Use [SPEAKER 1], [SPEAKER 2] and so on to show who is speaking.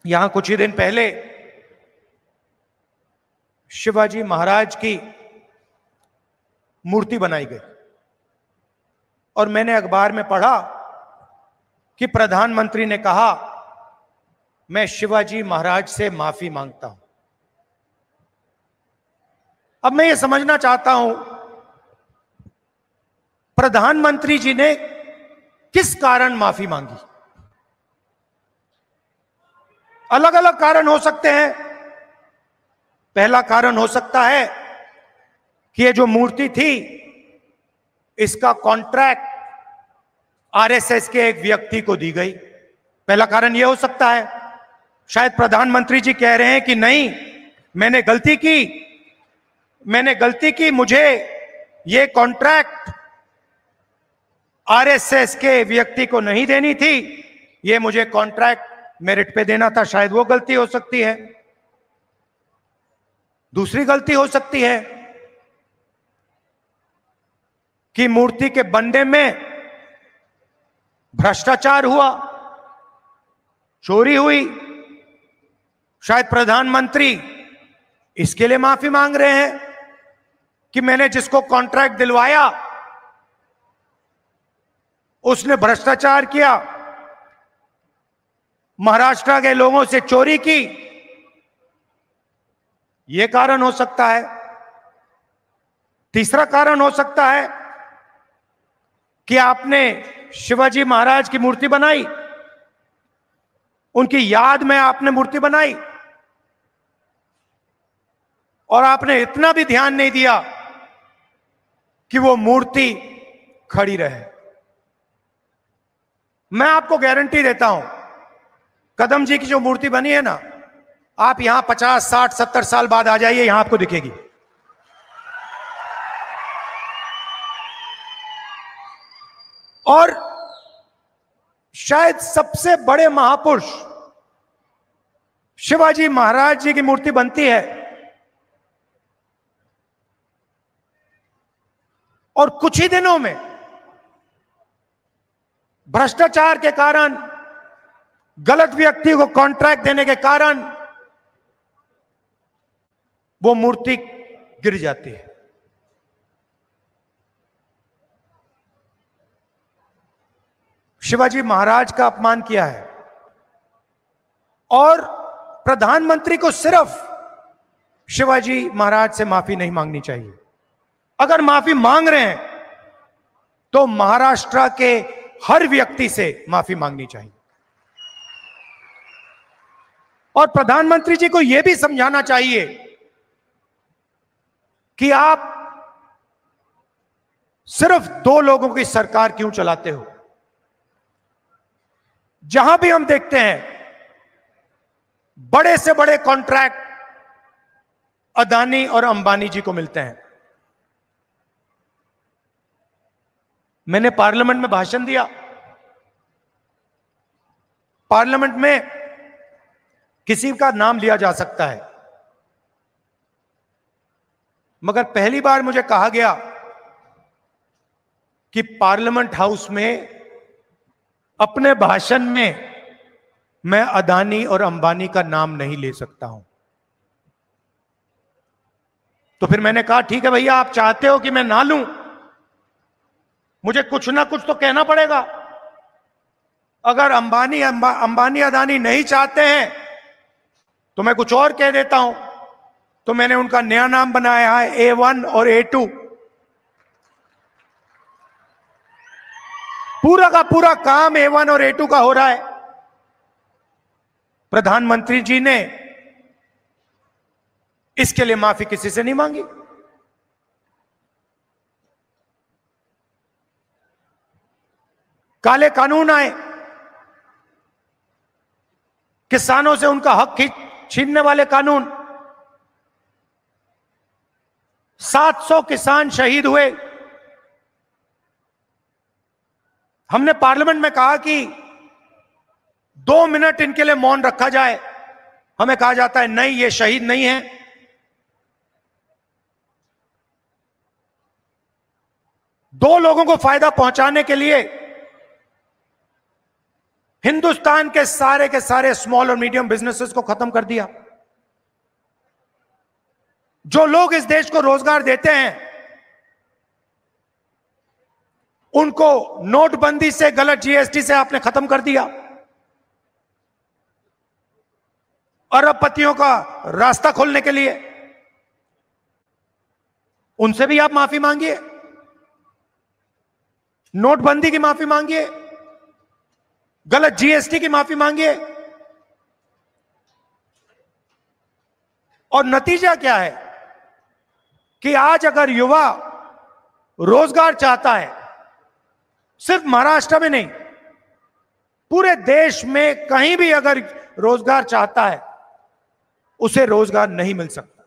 [SPEAKER 1] यहां कुछ ही दिन पहले शिवाजी महाराज की मूर्ति बनाई गई और मैंने अखबार में पढ़ा कि प्रधानमंत्री ने कहा मैं शिवाजी महाराज से माफी मांगता हूं। अब मैं ये समझना चाहता हूं प्रधानमंत्री जी ने किस कारण माफी मांगी। अलग अलग कारण हो सकते हैं। पहला कारण हो सकता है कि ये जो मूर्ति थी इसका कॉन्ट्रैक्ट आरएसएस के एक व्यक्ति को दी गई। पहला कारण यह हो सकता है। शायद प्रधानमंत्री जी कह रहे हैं कि नहीं, मैंने गलती की, मुझे ये कॉन्ट्रैक्ट आरएसएस के व्यक्ति को नहीं देनी थी, ये मुझे कॉन्ट्रैक्ट मेरिट पे देना था। शायद वो गलती हो सकती है। दूसरी गलती हो सकती है कि मूर्ति के बनने में भ्रष्टाचार हुआ, चोरी हुई। शायद प्रधानमंत्री इसके लिए माफी मांग रहे हैं कि मैंने जिसको कॉन्ट्रैक्ट दिलवाया उसने भ्रष्टाचार किया, महाराष्ट्र के लोगों से चोरी की। यह कारण हो सकता है। तीसरा कारण हो सकता है कि आपने शिवाजी महाराज की मूर्ति बनाई, उनकी याद में आपने मूर्ति बनाई और आपने इतना भी ध्यान नहीं दिया कि वो मूर्ति खड़ी रहे। मैं आपको गारंटी देता हूं, कदम जी की जो मूर्ति बनी है ना, आप यहां 50, 60, 70 साल बाद आ जाइए, यहां आपको दिखेगी। और शायद सबसे बड़े महापुरुष शिवाजी महाराज जी की मूर्ति बनती है और कुछ ही दिनों में भ्रष्टाचार के कारण, गलत व्यक्ति को कॉन्ट्रैक्ट देने के कारण वो मूर्ति गिर जाती है। शिवाजी महाराज का अपमान किया है और प्रधानमंत्री को सिर्फ शिवाजी महाराज से माफी नहीं मांगनी चाहिए। अगर माफी मांग रहे हैं तो महाराष्ट्र के हर व्यक्ति से माफी मांगनी चाहिए और प्रधानमंत्री जी को यह भी समझाना चाहिए कि आप सिर्फ 2 लोगों की सरकार क्यों चलाते हो। जहां भी हम देखते हैं बड़े से बड़े कॉन्ट्रैक्ट अदानी और अंबानी जी को मिलते हैं। मैंने पार्लियामेंट में भाषण दिया। पार्लियामेंट में किसी का नाम लिया जा सकता है, मगर पहली बार मुझे कहा गया कि पार्लियामेंट हाउस में अपने भाषण में मैं अदानी और अंबानी का नाम नहीं ले सकता हूं। तो फिर मैंने कहा ठीक है भैया, आप चाहते हो कि मैं ना लूं, मुझे कुछ ना कुछ तो कहना पड़ेगा। अगर अंबानी अदानी नहीं चाहते हैं तो मैं कुछ और कह देता हूं। तो मैंने उनका नया नाम बनाया है A1 और A2। पूरा का पूरा काम A1 और A2 का हो रहा है। प्रधानमंत्री जी ने इसके लिए माफी किसी से नहीं मांगी। काले कानून आए, किसानों से उनका हक छीनने वाले कानून। 700 किसान शहीद हुए। हमने पार्लियामेंट में कहा कि 2 मिनट इनके लिए मौन रखा जाए। हमें कहा जाता है नहीं, ये शहीद नहीं है। दो लोगों को फायदा पहुंचाने के लिए हिंदुस्तान के सारे स्मॉल और मीडियम बिजनेसेस को खत्म कर दिया। जो लोग इस देश को रोजगार देते हैं उनको नोटबंदी से, गलत जीएसटी से आपने खत्म कर दिया। अरबपतियों का रास्ता खोलने के लिए उनसे भी आप माफी मांगिए, नोटबंदी की माफी मांगिए, गलत जीएसटी की माफी मांगिए। और नतीजा क्या है कि आज अगर युवा रोजगार चाहता है, सिर्फ महाराष्ट्र में नहीं, पूरे देश में कहीं भी अगर रोजगार चाहता है, उसे रोजगार नहीं मिल सकता।